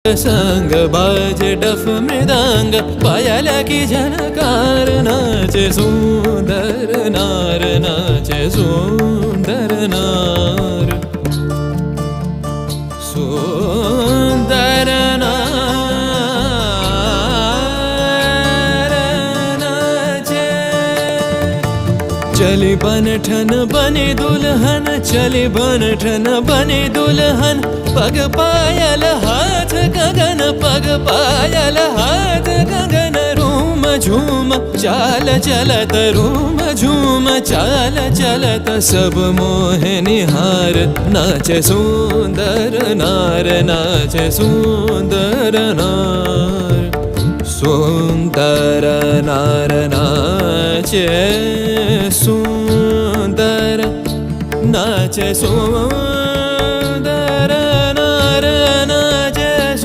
संग बाजे डफ मृदंग पायाला की झनकार नाचे सुंदर नार नाचे सुंदर नार सुंदर नार नाचे चली बनठन बने दुल्हन चली बनठन बने दुल्हन पग पायल हाथ गगन पग पायल हाथ गगन रूम झूम चाल चलत रूम झूम चाल चलत सब मोह निहार नाचे सुंदर नार नाचे सुंदर नार सुंदर नार नाचे सुंदर नाचे सुंदर